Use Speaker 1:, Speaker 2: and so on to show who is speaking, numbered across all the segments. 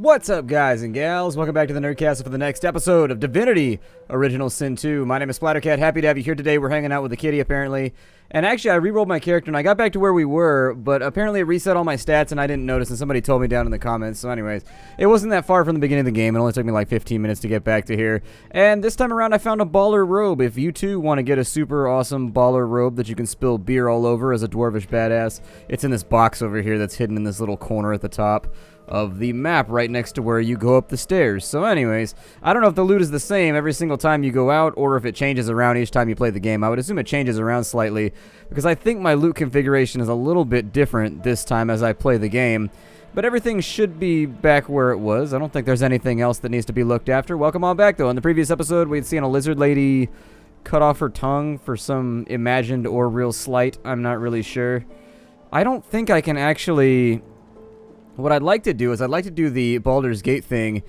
Speaker 1: What's up, guys and gals? Welcome back to the Nerdcast for the next episode of Divinity Original Sin 2. My name is Splattercat. Happy to have you here today. We're hanging out with the kitty, apparently. And actually, I re-rolled my character, and I got back to where we were, but apparently it reset all my stats, and I didn't notice, and somebody told me down in the comments. So anyways, it wasn't that far from the beginning of the game. It only took me like 15 minutes to get back to here. And this time around, I found a baller robe. If you, too, want to get a super awesome baller robe that you can spill beer all over as a dwarvish badass, it's in this box over here that's hidden in this little corner at the top of the map right next to where you go up the stairs. So anyways, I don't know if the loot is the same every single time you go out or if it changes around each time you play the game. I would assume it changes around slightly because I think my loot configuration is a little bit different this time as I play the game. But everything should be back where it was. I don't think there's anything else that needs to be looked after. Welcome on back, though. In the previous episode, we'd seen a lizard lady cut off her tongue for some imagined or real slight. I'm not really sure. I don't think I can actually... What I'd like to do is I'd like to do the Baldur's Gate thing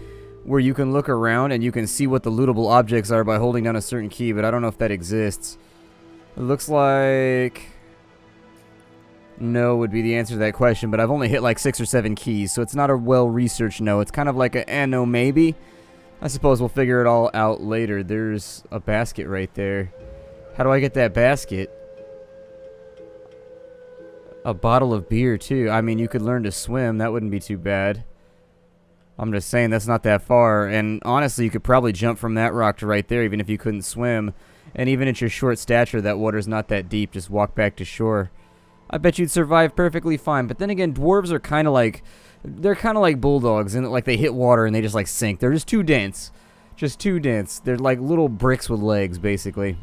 Speaker 1: where you can look around and you can see what the lootable objects are by holding down a certain key, but I don't know if that exists. It looks like... No would be the answer to that question, but I've only hit like 6 or 7 keys, so it's not a well-researched no. It's kind of like a no maybe. I suppose we'll figure it all out later. There's a basket right there. How do I get that basket? A bottle of beer, too. I mean, you could learn to swim. That wouldn't be too bad. I'm just saying that's not that far. And honestly, you could probably jump from that rock to right there, even if you couldn't swim. And even at your short stature, that water's not that deep. Just walk back to shore. I bet you'd survive perfectly fine. But then again, dwarves are kind of like... They're kind of like bulldogs. And like they hit water and they just like sink. They're just too dense. Just too dense. They're like little bricks with legs, basically.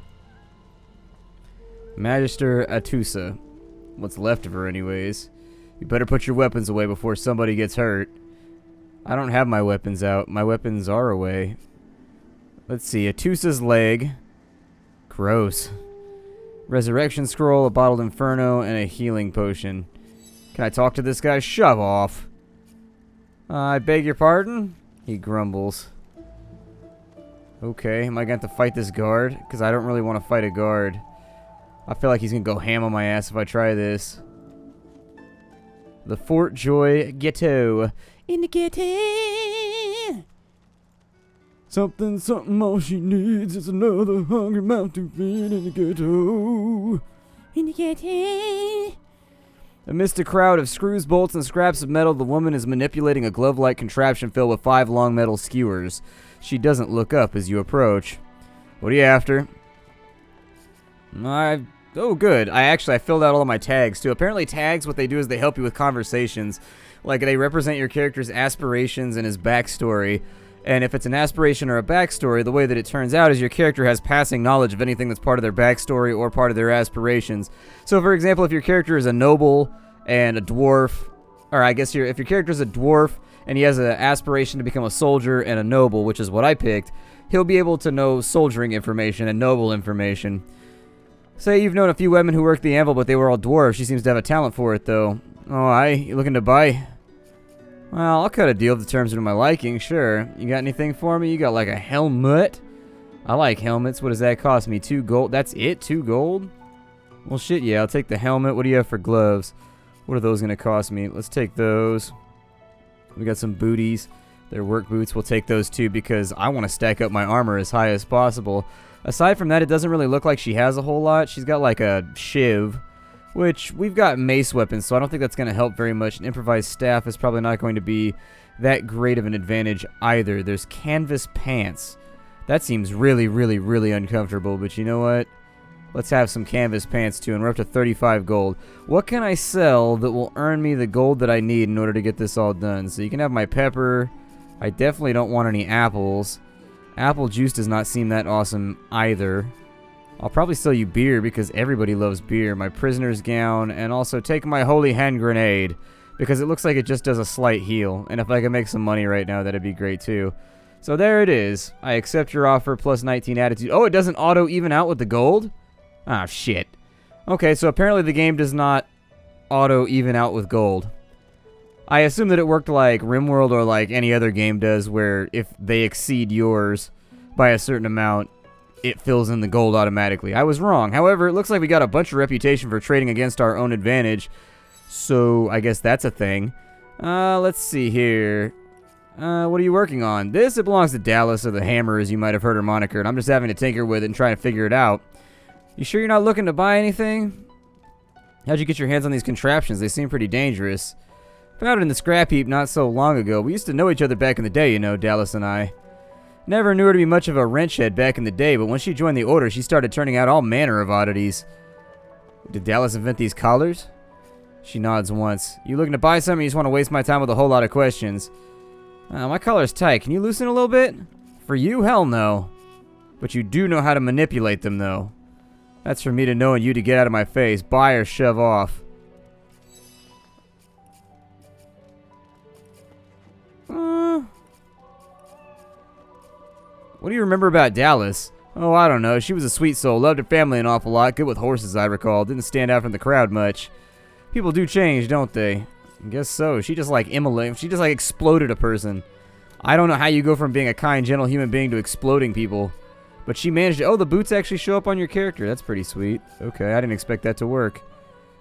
Speaker 1: Magister Atusa. What's left of her anyways. You better put your weapons away before somebody gets hurt. I don't have my weapons out. My weapons are away. Let's see. Atusa's leg. Gross. Resurrection scroll, a bottled inferno, and a healing potion. Can I talk to this guy? Shove off. I beg your pardon? He grumbles. Okay, am I going to have to fight this guard? Because I don't really want to fight a guard. I feel like he's going to go ham on my ass if I try this. The Fort Joy Ghetto. In the ghetto. Something all she needs is another hungry mouth to feed in the ghetto. In the ghetto. Amidst a crowd of screws, bolts, and scraps of metal, the woman is manipulating a glove-like contraption filled with 5 long metal skewers. She doesn't look up as you approach. What are you after? Oh, good. I filled out all of my tags, too. Apparently, tags, what they do is they help you with conversations. Like, they represent your character's aspirations and his backstory. And if it's an aspiration or a backstory, the way that it turns out is your character has passing knowledge of anything that's part of their backstory or part of their aspirations. So, for example, if your character is a noble and a dwarf, or I guess if your character is a dwarf and he has an aspiration to become a soldier and a noble, which is what I picked, he'll be able to know soldiering information and noble information. Say you've known a few women who worked the anvil, but they were all dwarves. She seems to have a talent for it, though. Oh, aye? You looking to buy? Well, I'll cut a deal if the terms are to my liking, sure. You got anything for me? You got like a helmet? I like helmets. What does that cost me? 2 gold? That's it? 2 gold? Well, shit, yeah. I'll take the helmet. What do you have for gloves? What are those going to cost me? Let's take those. We got some booties. They're work boots. We'll take those, too, because I want to stack up my armor as high as possible. Aside from that, it doesn't really look like she has a whole lot. She's got like a shiv, which we've got mace weapons, so I don't think that's going to help very much. An improvised staff is probably not going to be that great of an advantage either. There's canvas pants. That seems really, really, really uncomfortable, but you know what? Let's have some canvas pants too, and we're up to 35 gold. What can I sell that will earn me the gold that I need in order to get this all done? So you can have my pepper. I definitely don't want any apples. Apple juice does not seem that awesome either. I'll probably sell you beer because everybody loves beer. My prisoner's gown, and also take my holy hand grenade because it looks like it just does a slight heal. And if I can make some money right now, that'd be great too. So there it is. I accept your offer plus 19 attitude. Oh, it doesn't auto even out with the gold? Ah, shit. Okay, so apparently the game does not auto even out with gold. I assume that it worked like RimWorld or like any other game does, where if they exceed yours by a certain amount, it fills in the gold automatically. I was wrong. However, it looks like we got a bunch of reputation for trading against our own advantage, so I guess that's a thing. Let's see here. What are you working on? This, it belongs to Dallas, or the Hammer, as you might have heard her moniker, and I'm just having to tinker with it and trying to figure it out. You sure you're not looking to buy anything? How'd you get your hands on these contraptions? They seem pretty dangerous. Found it in the scrap heap not so long ago. We used to know each other back in the day, you know, Dallas and I. Never knew her to be much of a wrench head back in the day, but when she joined the Order, she started turning out all manner of oddities. Did Dallas invent these collars? She nods once. You looking to buy something, or you just want to waste my time with a whole lot of questions? My collar's tight. Can you loosen a little bit? For you? Hell no. But you do know how to manipulate them, though. That's for me to know and you to get out of my face. Buy or shove off. What do you remember about Dallas? Oh, I don't know. She was a sweet soul. Loved her family an awful lot. Good with horses, I recall. Didn't stand out from the crowd much. People do change, don't they? I guess so. She just like She just like exploded a person. I don't know how you go from being a kind, gentle human being to exploding people. But she managed to... Oh, the boots actually show up on your character. That's pretty sweet. Okay, I didn't expect that to work.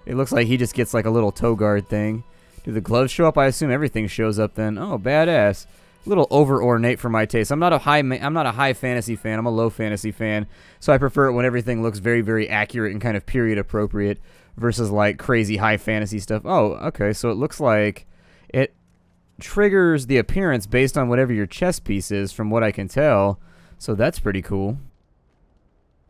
Speaker 1: It looks like he just gets like a little toe guard thing. Do the gloves show up? I assume everything shows up then. Oh, badass. A little over ornate for my taste. I'm not a high fantasy fan. I'm a low fantasy fan. So I prefer it when everything looks very, very accurate and kind of period appropriate versus like crazy high fantasy stuff. Oh, okay. So it looks like it triggers the appearance based on whatever your chess piece is, from what I can tell. So that's pretty cool.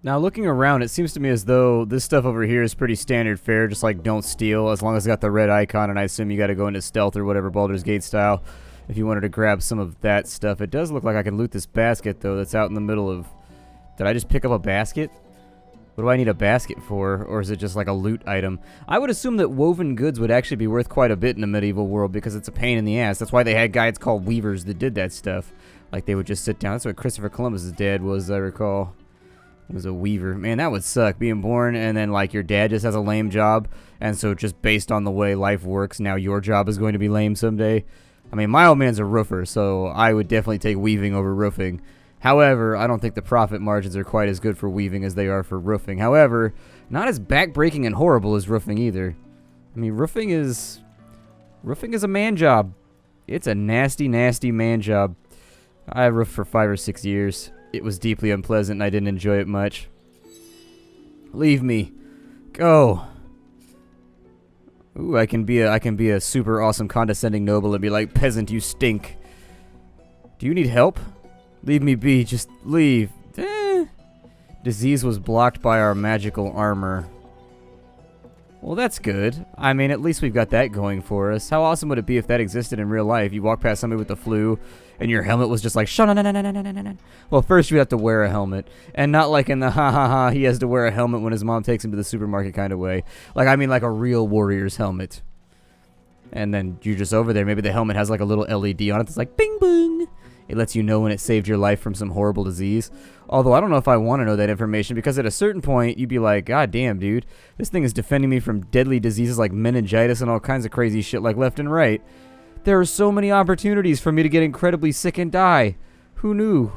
Speaker 1: Now looking around, it seems to me as though this stuff over here is pretty standard fare, just like don't steal, as long as it's got the red icon, and I assume you got to go into stealth or whatever, Baldur's Gate style, if you wanted to grab some of that stuff. It does look like I can loot this basket, though, that's out in the middle of... Did I just pick up a basket? What do I need a basket for? Or is it just like a loot item? I would assume that woven goods would actually be worth quite a bit in a medieval world because it's a pain in the ass. That's why they had guys called weavers that did that stuff. Like, they would just sit down. That's what Christopher Columbus' dad was, I recall. He was a weaver. Man, that would suck. Being born and then, like, your dad just has a lame job. And so just based on the way life works, now your job is going to be lame someday. I mean, my old man's a roofer, so I would definitely take weaving over roofing. However, I don't think the profit margins are quite as good for weaving as they are for roofing. However, not as backbreaking and horrible as roofing either. I mean, roofing is a man job. It's a nasty, nasty man job. I roofed for 5 or 6 years. It was deeply unpleasant and I didn't enjoy it much. Leave me. Go. Ooh, I can be a super awesome condescending noble and be like, peasant, you stink. Do you need help? Leave me be, just leave. Disease was blocked by our magical armor. Well, that's good. I mean, at least we've got that going for us. How awesome would it be if that existed in real life? You walk past somebody with the flu, and your helmet was just like, well, first you have to wear a helmet. And not like in the ha-ha-ha, he has to wear a helmet when his mom takes him to the supermarket kind of way. Like, I mean like a real warrior's helmet. And then you're just over there. Maybe the helmet has like a little LED on it that's like, bing, bing. It lets you know when it saved your life from some horrible disease. Although I don't know if I want to know that information, because at a certain point, you'd be like, God damn, dude. This thing is defending me from deadly diseases like meningitis and all kinds of crazy shit like left and right. There are so many opportunities for me to get incredibly sick and die. Who knew?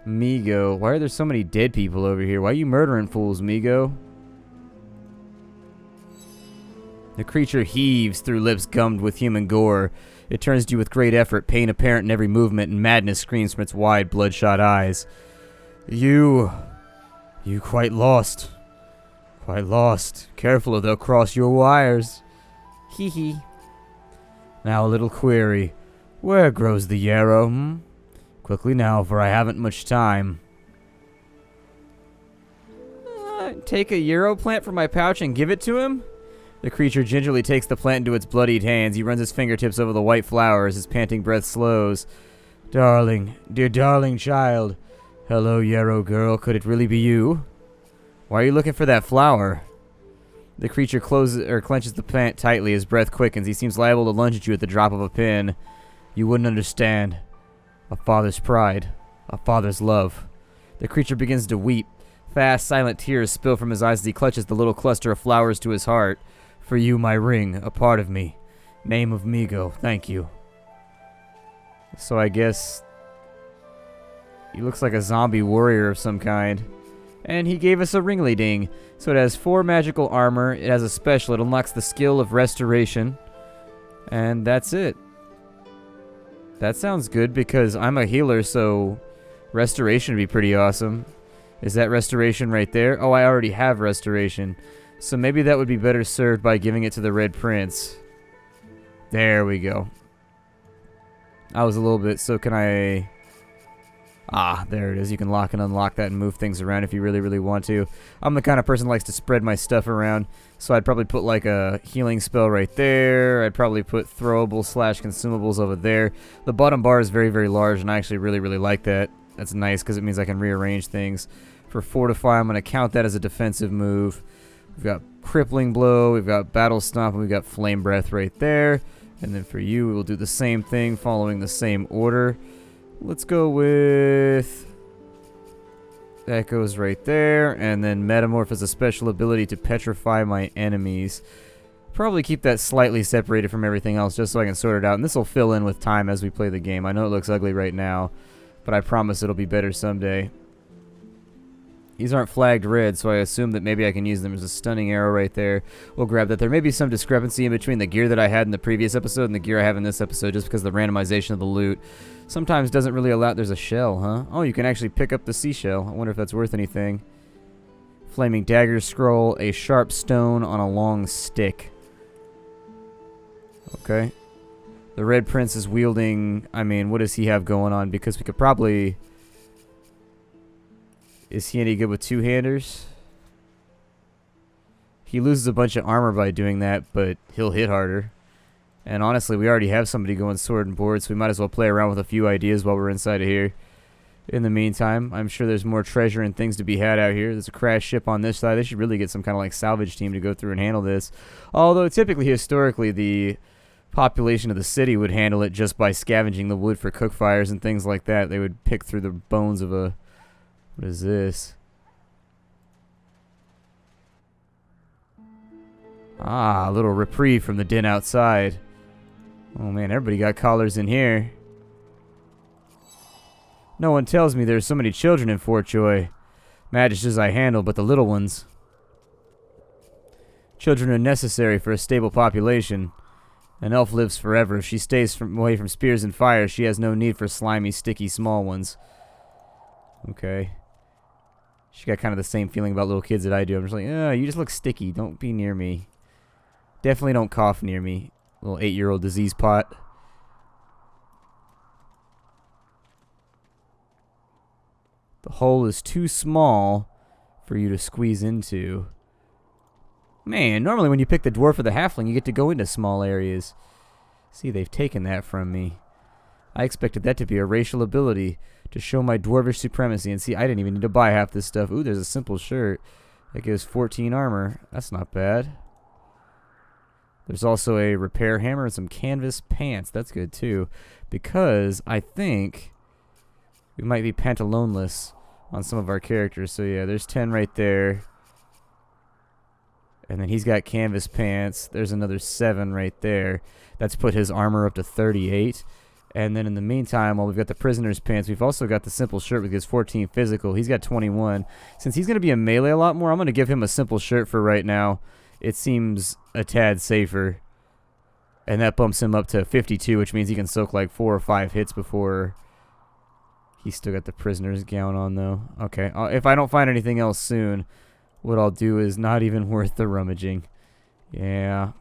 Speaker 1: Migo. Why are there so many dead people over here? Why are you murdering fools, Migo? The creature heaves through lips gummed with human gore. It turns to you with great effort, pain apparent in every movement, and madness screams from its wide, bloodshot eyes. You quite lost. Quite lost. Careful or they'll cross your wires. Hee hee. Now a little query. Where grows the yarrow, hmm? Quickly now, for I haven't much time. Take a yarrow plant from my pouch and give it to him? The creature gingerly takes the plant into its bloodied hands. He runs his fingertips over the white flowers. His panting breath slows. Darling, dear darling child. Hello, yarrow girl. Could it really be you? Why are you looking for that flower? The creature clenches the plant tightly. His breath quickens. He seems liable to lunge at you at the drop of a pin. You wouldn't understand. A father's pride. A father's love. The creature begins to weep. Fast, silent tears spill from his eyes as he clutches the little cluster of flowers to his heart. For you, my ring, a part of me. Name of Migo, thank you. So I guess he looks like a zombie warrior of some kind. And he gave us a ringly-ding. So it has 4 magical armor. It has a special. It unlocks the skill of restoration. And that's it. That sounds good because I'm a healer, so restoration would be pretty awesome. Is that restoration right there? Oh, I already have restoration. So maybe that would be better served by giving it to the Red Prince. There we go. I was a little bit, so can I... Ah, there it is. You can lock and unlock that and move things around if you really, really want to. I'm the kind of person that likes to spread my stuff around, so I'd probably put like a healing spell right there. I'd probably put throwable / consumables over there. The bottom bar is very, very large, and I actually really, really like that. That's nice because it means I can rearrange things. For Fortify, I'm going to count that as a defensive move. We've got Crippling Blow, we've got Battle Stomp, and we've got Flame Breath right there. And then for you, we'll do the same thing following the same order. Let's go with... That goes right there. And then Metamorph is a special ability to petrify my enemies. Probably keep that slightly separated from everything else just so I can sort it out. And this will fill in with time as we play the game. I know it looks ugly right now, but I promise it'll be better someday. These aren't flagged red, so I assume that maybe I can use them. There's a stunning arrow right there. We'll grab that. There may be some discrepancy in between the gear that I had in the previous episode and the gear I have in this episode just because of the randomization of the loot. Sometimes doesn't really allow... There's a shell, huh? Oh, you can actually pick up the seashell. I wonder if that's worth anything. Flaming dagger scroll, a sharp stone on a long stick. Okay. The Red Prince is wielding... I mean, what does he have going on? Because we could probably... Is he any good with two-handers? He loses a bunch of armor by doing that, but he'll hit harder. And honestly, we already have somebody going sword and board, so we might as well play around with a few ideas while we're inside of here. In the meantime, I'm sure there's more treasure and things to be had out here. There's a crash ship on this side. They should really get some kind of like salvage team to go through and handle this. Although typically, historically, the population of the city would handle it just by scavenging the wood for cook fires and things like that. They would pick through the bones of a... What is this? Ah, a little reprieve from the din outside. Oh man, everybody got collars in here. No one tells me there's so many children in Fort Joy. Magishes I handle, but the little ones. Children are necessary for a stable population. An elf lives forever. If she stays away from spears and fire, she has no need for slimy, sticky, small ones. Okay. She got kind of the same feeling about little kids that I do. I'm just like, you just look sticky. Don't be near me. Definitely don't cough near me. Little 8-year-old disease pot. The hole is too small for you to squeeze into. Man, normally when you pick the dwarf or the halfling, you get to go into small areas. See, they've taken that from me. I expected that to be a racial ability to show my dwarvish supremacy. And see, I didn't even need to buy half this stuff. Ooh, there's a simple shirt that gives 14 armor. That's not bad. There's also a repair hammer and some canvas pants. That's good too, because I think we might be pantaloneless on some of our characters. So yeah, there's 10 right there. And then he's got canvas pants. There's another 7 right there. That's put his armor up to 38. And then in the meantime, while we've got the prisoner's pants, we've also got the simple shirt with his 14 physical. He's got 21. Since he's going to be in melee a lot more, I'm going to give him a simple shirt for right now. It seems a tad safer. And that bumps him up to 52, which means he can soak like 4 or 5 hits before... He's still got the prisoner's gown on, though. Okay, if I don't find anything else soon, what I'll do is not even worth the rummaging. Yeah...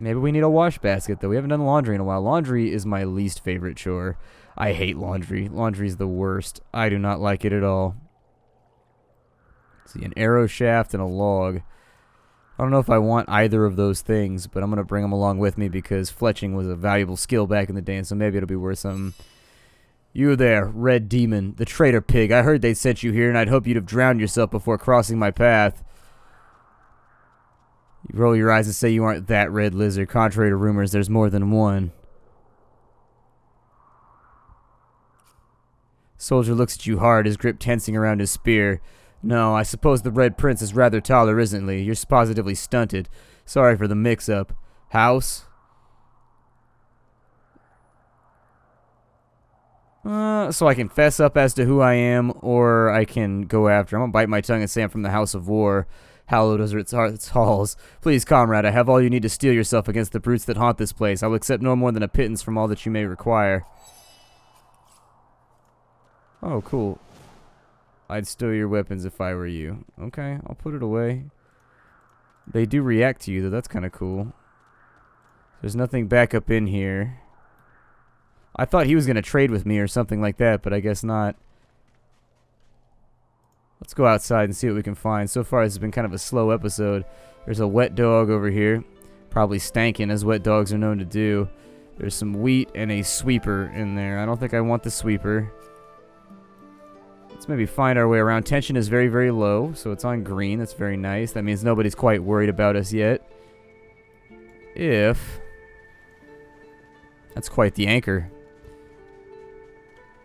Speaker 1: Maybe we need a wash basket, though. We haven't done laundry in a while. Laundry is my least favorite chore. I hate laundry. Laundry's the worst. I do not like it at all. See, an arrow shaft and a log. I don't know if I want either of those things, but I'm going to bring them along with me because fletching was a valuable skill back in the day, and so maybe it'll be worth something. You there, Red Demon, the traitor pig. I heard they sent you here, and I'd hope you'd have drowned yourself before crossing my path. You roll your eyes and say you aren't that red lizard. Contrary to rumors, there's more than one. Soldier looks at you hard, his grip tensing around his spear. No, I suppose the Red Prince is rather taller, isn't he? You're positively stunted. Sorry for the mix-up. House? So I can fess up as to who I am, or I can go after. I'm gonna bite my tongue and say I'm from the House of War. Hallowed are its halls. Please, comrade, I have all you need to steel yourself against the brutes that haunt this place. I will accept no more than a pittance from all that you may require. Oh, cool. I'd steal your weapons if I were you. Okay, I'll put it away. They do react to you, though. That's kind of cool. There's nothing back up in here. I thought he was going to trade with me or something like that, but I guess not. Let's go outside and see what we can find. So far, this has been kind of a slow episode. There's a wet dog over here. Probably stankin', as wet dogs are known to do. There's some wheat and a sweeper in there. I don't think I want the sweeper. Let's maybe find our way around. Tension is very, very low, so it's on green. That's very nice. That means nobody's quite worried about us yet. If... That's quite the anchor.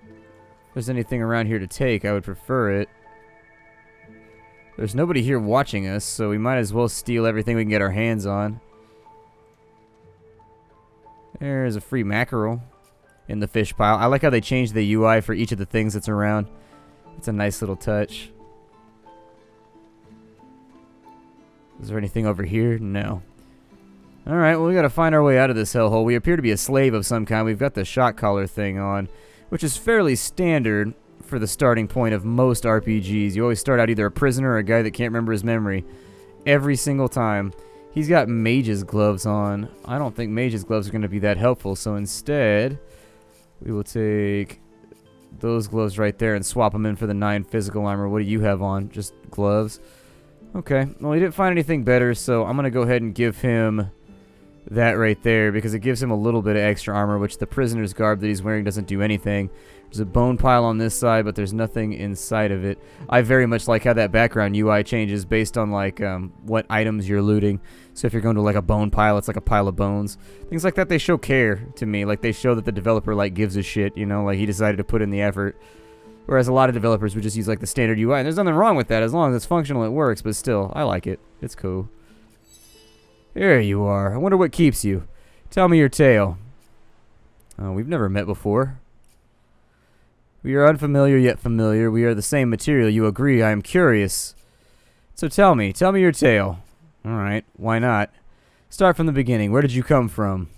Speaker 1: If there's anything around here to take, I would prefer it. There's nobody here watching us, so we might as well steal everything we can get our hands on. There's a free mackerel in the fish pile. I like how they changed the UI for each of the things that's around. It's a nice little touch. Is there anything over here? No. Alright, well, we gotta find our way out of this hellhole. We appear to be a slave of some kind. We've got the shock collar thing on, which is fairly standard for the starting point of most RPGs. You always start out either a prisoner or a guy that can't remember his memory. Every single time. He's got mage's gloves on. I don't think mage's gloves are going to be that helpful, so instead, we will take those gloves right there and swap them in for the 9 physical armor. What do you have on? Just gloves? Okay. Well, he didn't find anything better, so I'm going to go ahead and give him that right there, because it gives him a little bit of extra armor, which the prisoner's garb that he's wearing doesn't do anything. There's a bone pile on this side, but there's nothing inside of it. I very much like how that background UI changes based on like what items you're looting. So if you're going to like a bone pile, it's like a pile of bones. Things like that, they show care to me. Like they show that the developer like gives a shit, you know, like he decided to put in the effort. Whereas a lot of developers would just use like the standard UI. And there's nothing wrong with that as long as it's functional, it works. But still, I like it. It's cool. There you are. I wonder what keeps you. Tell me your tale. We've never met before. We are unfamiliar yet familiar. We are the same material. You agree. I am curious. So tell me your tale. Alright, why not? Start from the beginning. Where did you come from?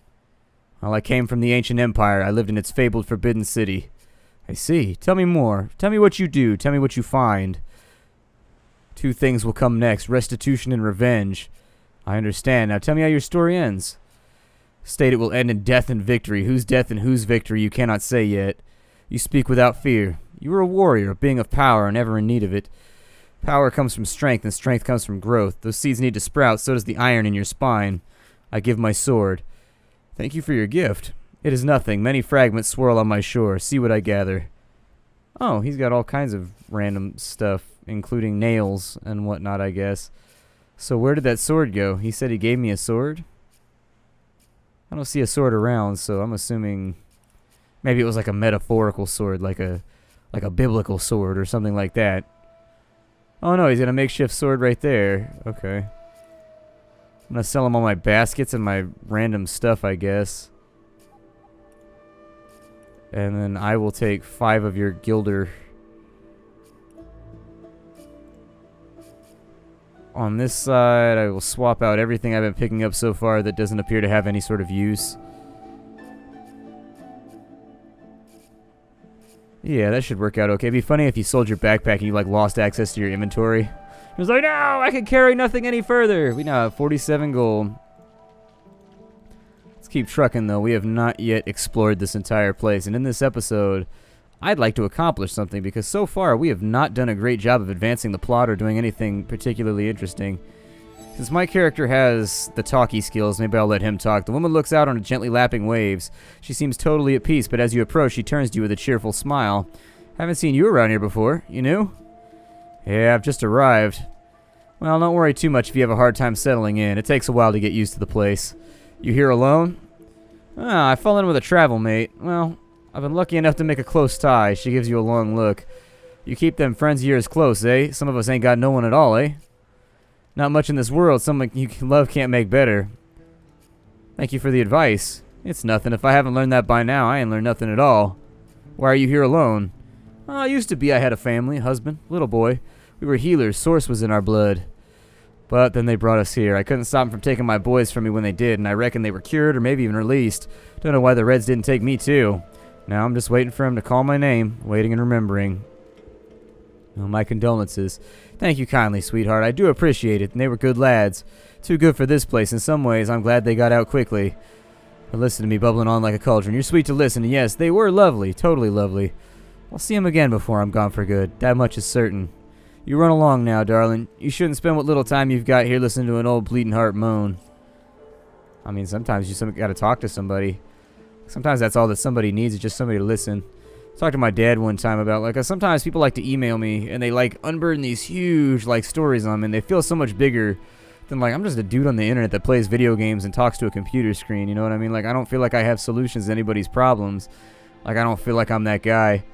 Speaker 1: Well, I came from the ancient empire. I lived in its fabled forbidden city. I see. Tell me more. Tell me what you do. Tell me what you find. 2 things will come next. Restitution and revenge. I understand. Now tell me how your story ends. State it will end in death and victory. Whose death and whose victory you cannot say yet. You speak without fear. You are a warrior, a being of power, and ever in need of it. Power comes from strength, and strength comes from growth. Those seeds need to sprout, so does the iron in your spine. I give my sword. Thank you for your gift. It is nothing. Many fragments swirl on my shore. See what I gather. Oh, he's got all kinds of random stuff, including nails and whatnot, I guess. So where did that sword go? He said he gave me a sword? I don't see a sword around, so I'm assuming maybe it was like a metaphorical sword, like a biblical sword or something like that. Oh no, he's got a makeshift sword right there. Okay. I'm gonna sell him all my baskets and my random stuff, I guess. And then I will take 5 of your gilder. On this side, I will swap out everything I've been picking up so far that doesn't appear to have any sort of use. Yeah, that should work out okay. It'd be funny if you sold your backpack and you like lost access to your inventory. It was like, no, I can carry nothing any further. We now have 47 gold. Let's keep trucking though. We have not yet explored this entire place. And in this episode, I'd like to accomplish something because so far we have not done a great job of advancing the plot or doing anything particularly interesting. Since my character has the talkie skills, maybe I'll let him talk. The woman looks out on the gently lapping waves. She seems totally at peace, but as you approach, she turns to you with a cheerful smile. Haven't seen you around here before. You new? Yeah, I've just arrived. Well, don't worry too much if you have a hard time settling in. It takes a while to get used to the place. You here alone? I fell in with a travel mate. Well, I've been lucky enough to make a close tie. She gives you a long look. You keep them friends of yours close, eh? Some of us ain't got no one at all, eh? Not much in this world someone you love can't make better. Thank you for the advice. It's nothing. If I haven't learned that by now, I ain't learned nothing at all. Why are you here alone? Used to be I had a family, husband, little boy. We were healers. Source was in our blood. But then they brought us here. I couldn't stop them from taking my boys from me when they did, and I reckon they were cured or maybe even released. Don't know why the Reds didn't take me too. Now I'm just waiting for him to call my name, waiting and remembering. Well, my condolences. Thank you kindly, sweetheart. I do appreciate it, and they were good lads. Too good for this place. In some ways, I'm glad they got out quickly. But listen to me bubbling on like a cauldron. You're sweet to listen, and yes, they were lovely. Totally lovely. I'll see them again before I'm gone for good. That much is certain. You run along now, darling. You shouldn't spend what little time you've got here listening to an old bleeding heart moan. I mean, sometimes you gotta talk to somebody. Sometimes that's all that somebody needs, is just somebody to listen. I talked to my dad one time about, like, sometimes people like to email me, and they, like, unburden these huge, like, stories on me, and they feel so much bigger than, like, I'm just a dude on the internet that plays video games and talks to a computer screen, you know what I mean? Like, I don't feel like I have solutions to anybody's problems. Like, I don't feel like I'm that guy.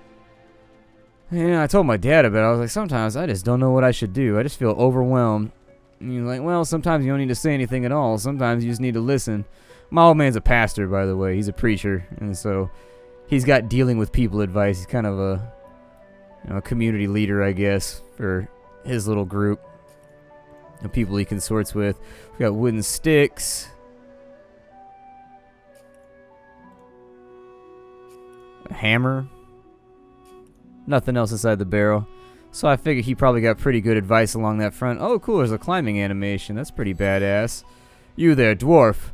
Speaker 1: Yeah, I told my dad about it. I was like, sometimes I just don't know what I should do. I just feel overwhelmed. And he's like, well, sometimes you don't need to say anything at all. Sometimes you just need to listen. My old man's a pastor, by the way. He's a preacher. And so he's got dealing with people advice. He's kind of a community leader, I guess, for his little group of people he consorts with. We got wooden sticks. A hammer. Nothing else inside the barrel. So I figured he probably got pretty good advice along that front. Oh, cool, there's a climbing animation. That's pretty badass. You there, dwarf.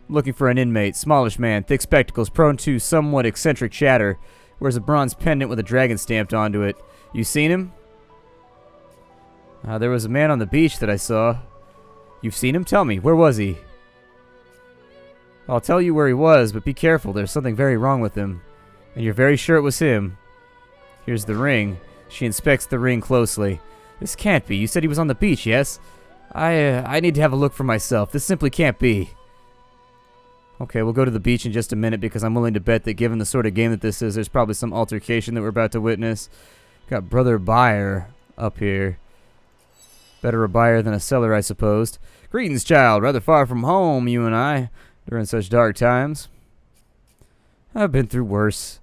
Speaker 1: Looking for an inmate. Smallish man, thick spectacles, prone to somewhat eccentric chatter. Wears a bronze pendant with a dragon stamped onto it. You seen him? There was a man on the beach that I saw. You've seen him? Tell me, where was he? I'll tell you where he was, but be careful. There's something very wrong with him. And you're very sure it was him. Here's the ring. She inspects the ring closely. This can't be. You said he was on the beach, yes? I need to have a look for myself. This simply can't be. Okay, we'll go to the beach in just a minute because I'm willing to bet that given the sort of game that this is, there's probably some altercation that we're about to witness. Got Brother Buyer up here. Better a buyer than a seller, I suppose. Greetings, child. Rather far from home, you and I, during such dark times. I've been through worse.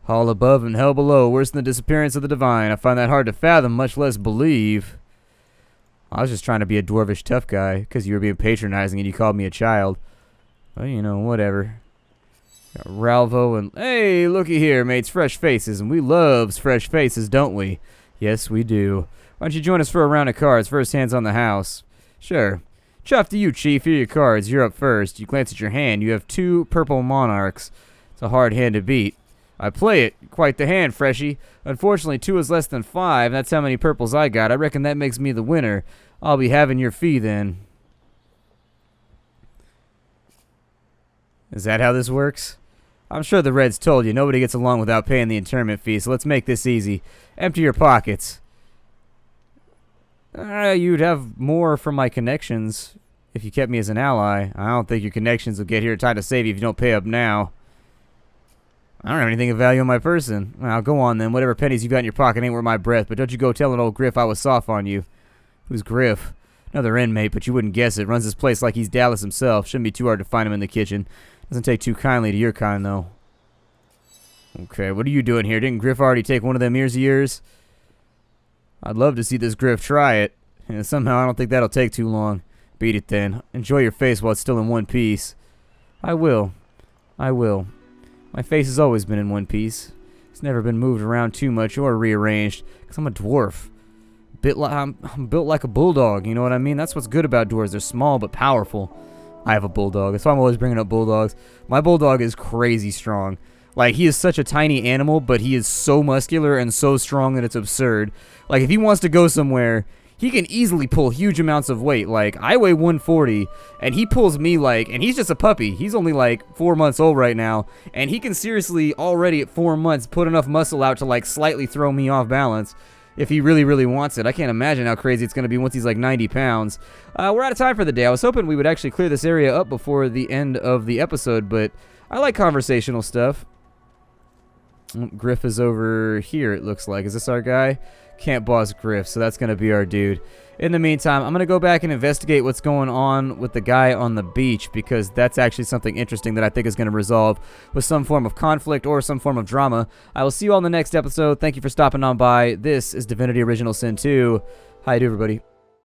Speaker 1: Hell above and hell below, worse than the disappearance of the divine. I find that hard to fathom, much less believe. I was just trying to be a dwarvish tough guy, because you were being patronizing and you called me a child. Well, you know, whatever. Got Ralvo and... Hey, looky here, mates, fresh faces, and we loves fresh faces, don't we? Yes, we do. Why don't you join us for a round of cards, first hands on the house? Sure. Chuff to you, Chief. Here are your cards. You're up first. You glance at your hand. You have 2 purple monarchs. It's a hard hand to beat. I play it. Quite the hand, Freshie. Unfortunately, 2 is less than 5. That's how many purples I got. I reckon that makes me the winner. I'll be having your fee then. Is that how this works? I'm sure the Reds told you. Nobody gets along without paying the internment fee, so let's make this easy. Empty your pockets. You'd have more from my connections if you kept me as an ally. I don't think your connections will get here in time to save you if you don't pay up now. I don't have anything of value on my person. Well, go on then. Whatever pennies you got in your pocket ain't worth my breath, but don't you go telling old Griff I was soft on you. Who's Griff? Another inmate, but you wouldn't guess it. Runs this place like he's Dallas himself. Shouldn't be too hard to find him in the kitchen. Doesn't take too kindly to your kind, though. Okay, what are you doing here? Didn't Griff already take one of them ears of yours? I'd love to see this Griff try it. And somehow I don't think that'll take too long. Beat it then. Enjoy your face while it's still in one piece. I will. I will. My face has always been in one piece. It's never been moved around too much or rearranged, because I'm a dwarf. I'm built like a bulldog, you know what I mean? That's what's good about dwarves. They're small but powerful. I have a bulldog. That's why I'm always bringing up bulldogs. My bulldog is crazy strong. Like, he is such a tiny animal, but he is so muscular and so strong that it's absurd. Like, if he wants to go somewhere, he can easily pull huge amounts of weight. Like, I weigh 140, and he pulls me like, and he's just a puppy. He's only like 4 months old right now, and he can seriously already at 4 months put enough muscle out to like slightly throw me off balance if he really, really wants it. I can't imagine how crazy it's going to be once he's like 90 pounds. We're out of time for the day. I was hoping we would actually clear this area up before the end of the episode, but I like conversational stuff. Griff is over here, it looks like. Is this our guy? Can't boss Griff, so that's going to be our dude. In the meantime, I'm going to go back and investigate what's going on with the guy on the beach, because that's actually something interesting that I think is going to resolve with some form of conflict or some form of drama. I will see you all in the next episode. Thank you for stopping on by. This is Divinity Original Sin 2. How you do, everybody?